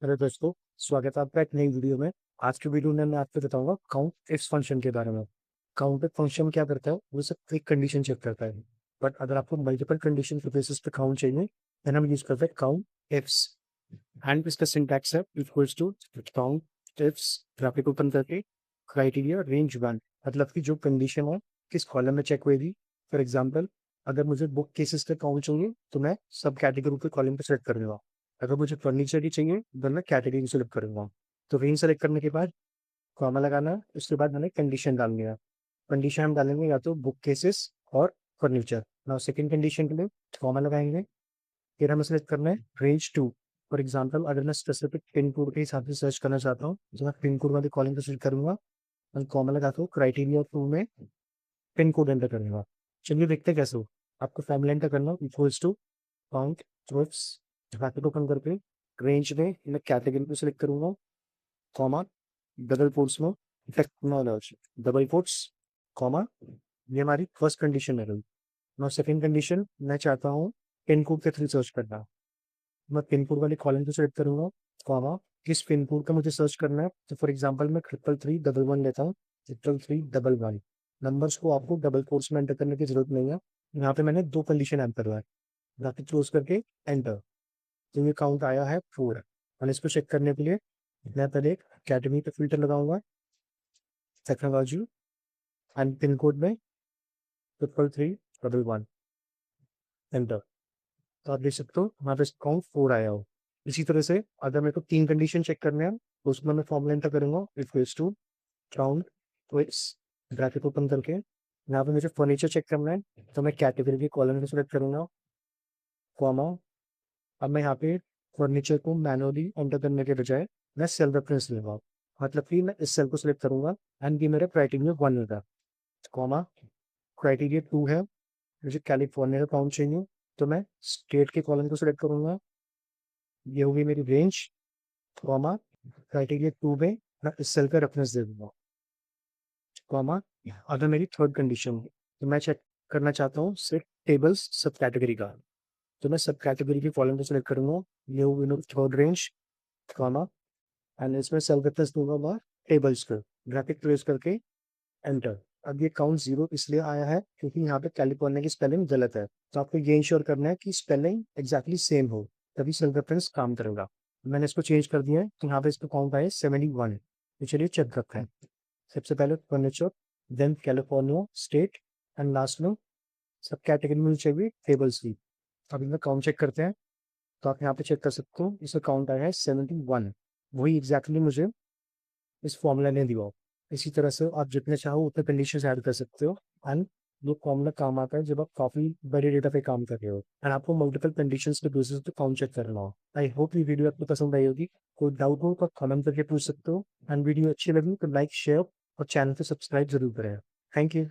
Hello दोस्तों, स्वागत है आपका एक नई वीडियो में। आज की वीडियो में मैं आपको बताऊंगा काउंट इफ फंक्शन के बारे में। काउंट इफ फंक्शन क्या करता है, वो सिर्फ एक कंडीशन चेक करता है। बट अगर आपको मल्टीपल कंडीशन के बेसिस पे काउंट चाहिए, देन हम यूज करते हैं काउंट इफ्स। एंड इसका सिंटैक्स है equals to count ifs bracket open करके क्राइटेरिया रेंज वन, मतलब कि जो कंडीशन है किस कॉलम में चेक हुएगी। फॉर एग्जाम्पल, अगर मुझे बुक केसेस का काउंट चाहिए तो मैं सब कैटेगरी के कॉलम पे सेलेक्ट करूंगा। अगर मुझे फर्नीचर की चाहिए तो मैं कैटेगरी सेलेक्ट करूंगा। तो रेंज सेलेक्ट करने के बाद कॉमा लगाना है, उसके बाद मैंने कंडीशन डालनी है। कंडीशन हम डालेंगे या तो बुक केसेस और फर्नीचर। ना सेकंड कंडीशन के लिए कॉमा लगाएंगे, फिर हमें सेलेक्ट करना है रेंज टू। फॉर एग्जाम्पल, अगर मैं स्पेसिफिक पिन कोड के हिसाब से सर्च करना चाहता हूँ तो मैं पिन कोड वाली कॉलम को सेलेक्ट करूंगा और कॉमा लगाता हूँ क्राइटेरिया टू में पिन कोड एंटर करूंगा। चलिए देखते हैं कैसे हो। आपको फैमिली एंटर करना equals to count trips bracket open करके रेंज में मैं कैटेगरी को सिलेक्ट करूंगा, कॉमा डबल कोट्स में टेक्नोलॉजी डबल कोट्स, कॉमा। ये हमारी फर्स्ट कंडीशन है रही। ना सेकंड कंडीशन, मैं चाहता हूँ पिन कोड के थ्रू सर्च करना। मैं पिन कोड वाली कॉलम को सिलेक्ट करूंगा, कॉमा किस पिन कोड का मुझे सर्च करना है। तो फॉर एग्जांपल मैं 33311 लेता हूँ, 33311। नंबर्स को आपको डबल कोट्स में एंटर करने की जरूरत नहीं है। यहाँ पे मैंने दो कंडीशन एंटर करवा है, ब्रैकेट क्लोज करके एंटर। तो ये काउंट आया है 4। और इसको चेक करने के लिए मैं पहले एक अकेडमी पे फिल्टर लगाऊंगा, टेक्नोलॉजी एंड पिन कोड में 33311 एंटर। तो आप देख सकते हो हमारे पास काउंट 4 आया हो। इसी तरह से अगर मेरे को तीन कंडीशन चेक करने हैं तो उसमें मैं फॉर्मूला एंटर करूंगा equals to count twix bracket open करके। यहाँ पे मुझे फर्नीचर चेक करना है तो मैं कैटेगरी के कॉलम को सिलेक्ट करूंगा, कॉमा। अब मैं यहाँ पे फर्नीचर को मैनुअली एंटर करने के बजाय मैं सेल रेफरेंस लूंगा, मतलब कि मैं इस सेल को सिलेक्ट करूंगा एंड ये मेरा क्राइटेरिया वन होगा, कॉमा। क्राइटेरिया टू है, मुझे कैलिफोर्निया का काउंट चाहिए तो मैं स्टेट के कॉलम को सिलेक्ट करूंगा, ये होगी मेरी रेंज, कॉमा। क्राइटेरिया टू में मैं इस सेल का रेफरेंस दे दूंगा, कॉमा। अगर मेरी थर्ड कंडीशन है तो मैं चेक करना चाहता हूँ सिर्फ टेबल्स सब कैटेगरी का, तो मैं सब कैटेगरी के कॉलम को सिलेक्ट करूंगा, ये होगी मेरी थर्ड रेंज, कॉमा। एंड इसमें सेल रेफरेंस दूंगा मैं टेबल्स पर, ब्रैकेट क्लोज करके एंटर। अब ये काउंट जीरो इसलिए आया है क्योंकि यहाँ पे कैलिफोर्निया की स्पेलिंग गलत है। तो आपको ये इंश्योर करना है कि स्पेलिंग एग्जैक्टली सेम हो, तभी सेल रेफरेंस काम करेगा। मैंने इसको चेंज कर दिया है तो यहाँ पे इसको काउंट आए 71। तो चलिए चेक करते हैं। सबसे पहले furniture, then california state, and last में सब कैटेगरी में चाहिए टेबल्स की। अब इनका काउंट चेक करते हैं। तो आप यहाँ पे चेक कर सकते हो, इसका काउंट आया है 71। वही एग्जैक्टली मुझे इस फॉर्मूला ने दिया हो। इसी तरह से आप जितने चाहो उतने कंडीशंस ऐड कर सकते हो। एंड वो फॉर्मूला काम आता है जब आप काफी बड़े डेटा पे काम कर रहे हो एंड आपको मल्टीपल कंडीशंस के बेसिस पे काउंट चेक करना हो। आई होप ये वीडियो आपको पसंद आई होगी। कोई डाउट हो तो कमेंट करके पूछ सकते हो। एंड वीडियो अच्छी लगी तो लाइक शेयर और चैनल को सब्सक्राइब जरूर करें। Thank you.